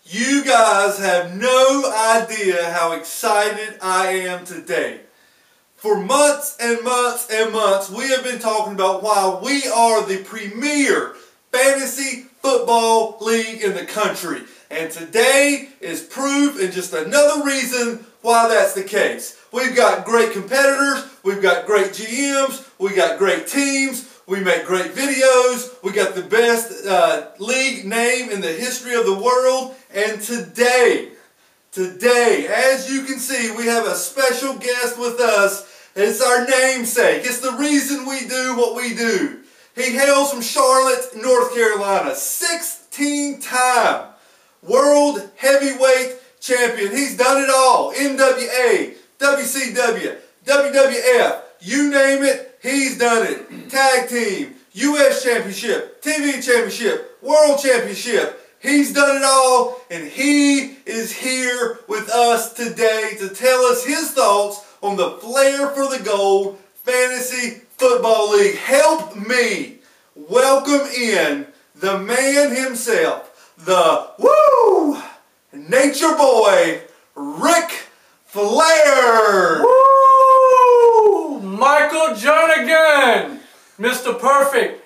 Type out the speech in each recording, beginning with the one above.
You guys have no idea how excited I am today. For months and months and months, we have been talking about why we are the premier fantasy football league in the country. And today is proof and just another reason why that's the case. We've got great competitors, we've got great GMs, we got great teams, we make great videos, we got the best league name in the history of the world. And today, as you can see, we have a special guest with us. It's our namesake. It's the reason we do what we do. He hails from Charlotte, North Carolina. 16-time world heavyweight champion. He's done it all. NWA, WCW, WWF, you name it, he's done it. Tag team, US Championship, TV Championship, World Championship. He's done it all, and he is here with us today to tell us his thoughts on the Flair for the Gold Fantasy Football League. Help me welcome in the man himself, the Nature Boy, Ric Flair. Woo! Michael Jernigan, Mr. Perfect.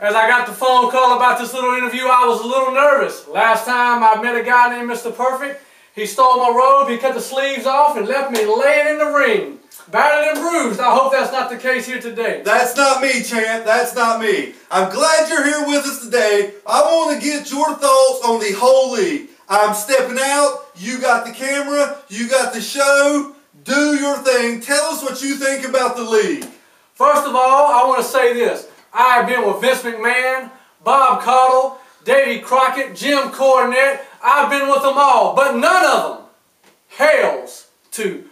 As I got the phone call about this little interview, I was a little nervous. Last time I met a guy named Mr. Perfect, he stole my robe, he cut the sleeves off, and left me laying in the ring, battered and bruised. I hope that's not the case here today. That's not me, champ. That's not me. I'm glad you're here with us today. I want to get your thoughts on the whole league. I'm stepping out. You got the camera. You got the show. Do your thing. Tell us what you think about the league. First of all, I want to say this. I've been with Vince McMahon, Bob Caudle, Davy Crockett, Jim Cornette. I've been with them all, but none of them hails to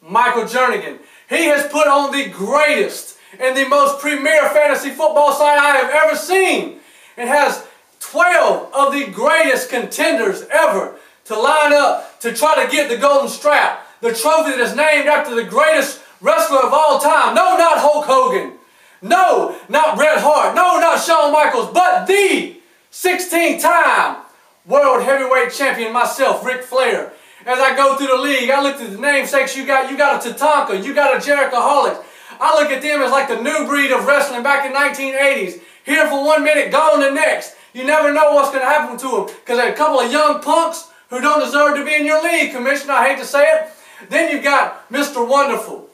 Michael Jernigan. He has put on the greatest and the most premier fantasy football site I have ever seen, and has 12 of the greatest contenders ever to line up to try to get the golden strap, the trophy that is named after the greatest wrestler of all time. No, not Hulk Hogan. No, not Bret Hart. No, not Shawn Michaels, but the 16-time world heavyweight champion myself, Ric Flair. As I go through the league, I look at the namesakes you got. You got a Tatanka, you got a Jerichoholics. I look at them as like the new breed of wrestling back in 1980s. Here for 1 minute, gone the next. You never know what's going to happen to them, because they're a couple of young punks who don't deserve to be in your league, Commissioner. I hate to say it. Then you've got Mr. Wonderful,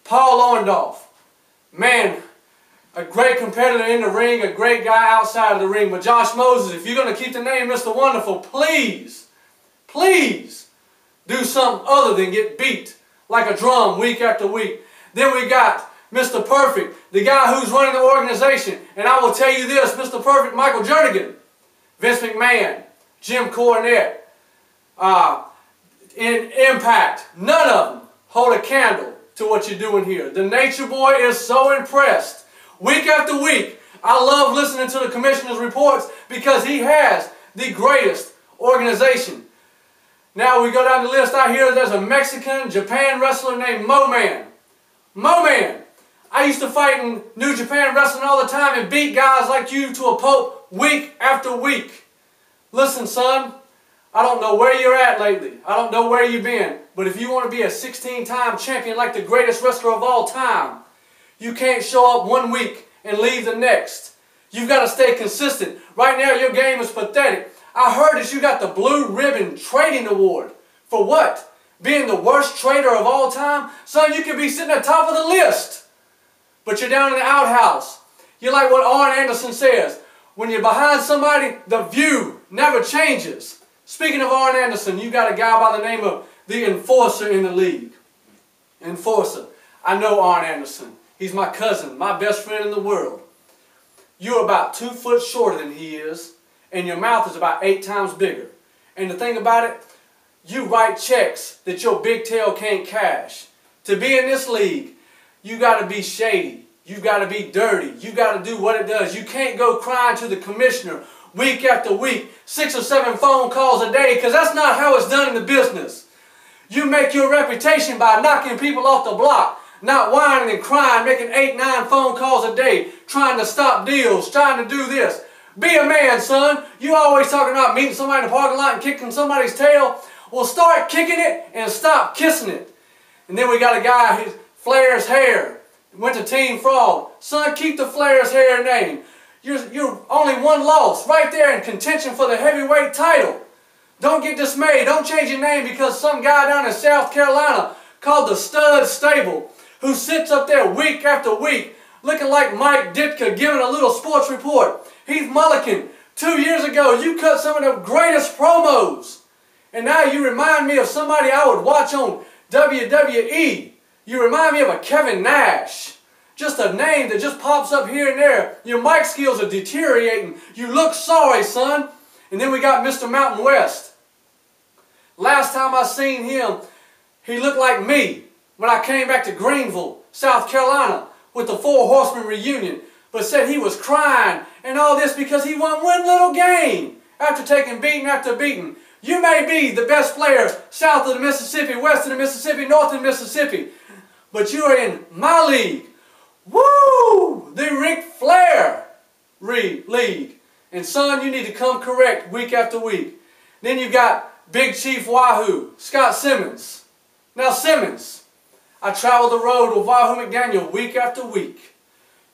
Paul Orndorff. Man, a great competitor in the ring, a great guy outside of the ring. But Josh Moses, if you're going to keep the name Mr. Wonderful, please do something other than get beat like a drum week after week. Then we got Mr. Perfect, the guy who's running the organization. And I will tell you this, Mr. Perfect, Michael Jernigan, Vince McMahon, Jim Cornette, in Impact, none of them hold a candle to what you're doing here. The Nature Boy is so impressed. Week after week, I love listening to the Commissioner's reports because he has the greatest organization. Now we go down the list. I hear there's a Mexican Japan wrestler named Mo-Man. Mo-Man. I used to fight in New Japan Wrestling all the time and beat guys like you to a pulp week after week. Listen, son, I don't know where you're at lately. I don't know where you've been. But if you want to be a 16-time champion like the greatest wrestler of all time, you can't show up 1 week and leave the next. You've got to stay consistent. Right now your game is pathetic. I heard that you got the Blue Ribbon Trading Award. For what? Being the worst trader of all time? Son, you could be sitting at the top of the list. But you're down in the outhouse. You're like what Arn Anderson says. When you're behind somebody, the view never changes. Speaking of Arn Anderson, you got a guy by the name of the Enforcer in the league. Enforcer. I know Arn Anderson. He's my cousin, my best friend in the world. You're about 2 foot shorter than he is, and your mouth is about 8 times bigger. And the thing about it, you write checks that your big tail can't cash. To be in this league, you got to be shady. You got to be dirty. You got to do what it does. You can't go crying to the commissioner week after week, 6 or 7 phone calls a day, because that's not how it's done in the business. You make your reputation by knocking people off the block. Not whining and crying, making 8, 9 phone calls a day, trying to stop deals, trying to do this. Be a man, son. You always talking about meeting somebody in the parking lot and kicking somebody's tail. Well, start kicking it and stop kissing it. And then we got a guy, Flair's hair. Went to Team Frog. Son, keep the Flair's hair name. You're only one loss right there in contention for the heavyweight title. Don't get dismayed. Don't change your name because some guy down in South Carolina called the Stud Stable, who sits up there week after week looking like Mike Ditka giving a little sports report. Heath Mulligan, 2 years ago you cut some of the greatest promos. And now you remind me of somebody I would watch on WWE. You remind me of a Kevin Nash. Just a name that just pops up here and there. Your mic skills are deteriorating. You look sorry, son. And then we got Mr. Mountain West. Last time I seen him, he looked like me when I came back to Greenville, South Carolina, with the Four Horsemen reunion, but said he was crying and all this because he won one little game after taking beating after beating. You may be the best player south of the Mississippi, west of the Mississippi, north of the Mississippi, but you are in my league. Woo! The Ric Flair league. And son, you need to come correct week after week. Then you got Big Chief Wahoo, Scott Simmons. Now Simmons, I traveled the road with Wahoo McDaniel week after week.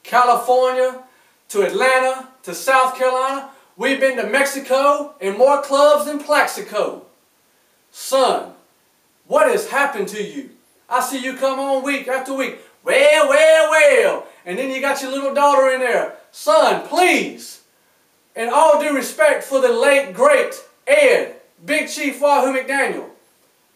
California to Atlanta to South Carolina. We've been to Mexico and more clubs than Plaxico. Son, what has happened to you? I see you come on week after week. Well, well, well. And then you got your little daughter in there. Son, please. And all due respect for the late, great Ed, Big Chief Wahoo McDaniel,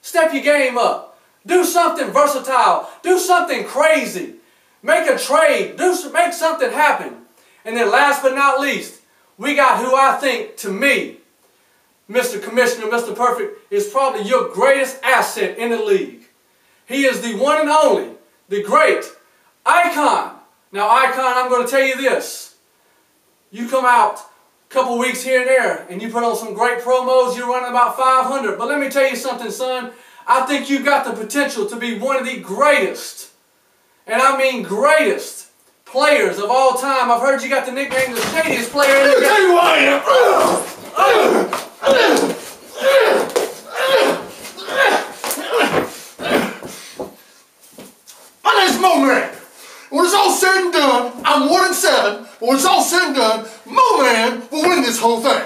step your game up. Do something versatile. Do something crazy. Make a trade. Make something happen. And then last but not least, we got who I think, to me, Mr. Commissioner, Mr. Perfect, is probably your greatest asset in the league. He is the one and only, the great Icon. Now, Icon, I'm going to tell you this. You come out a couple weeks here and there, and you put on some great promos, you're running about 500. But let me tell you something, son. I think you've got the potential to be one of the greatest, and I mean greatest, players of all time. I've heard you got the nickname the shadiest player in the game. Tell you who I am. My name's Mo Man. When it's all said and done, I'm 1-7. When it's all said and done, Mo Man will win this whole thing.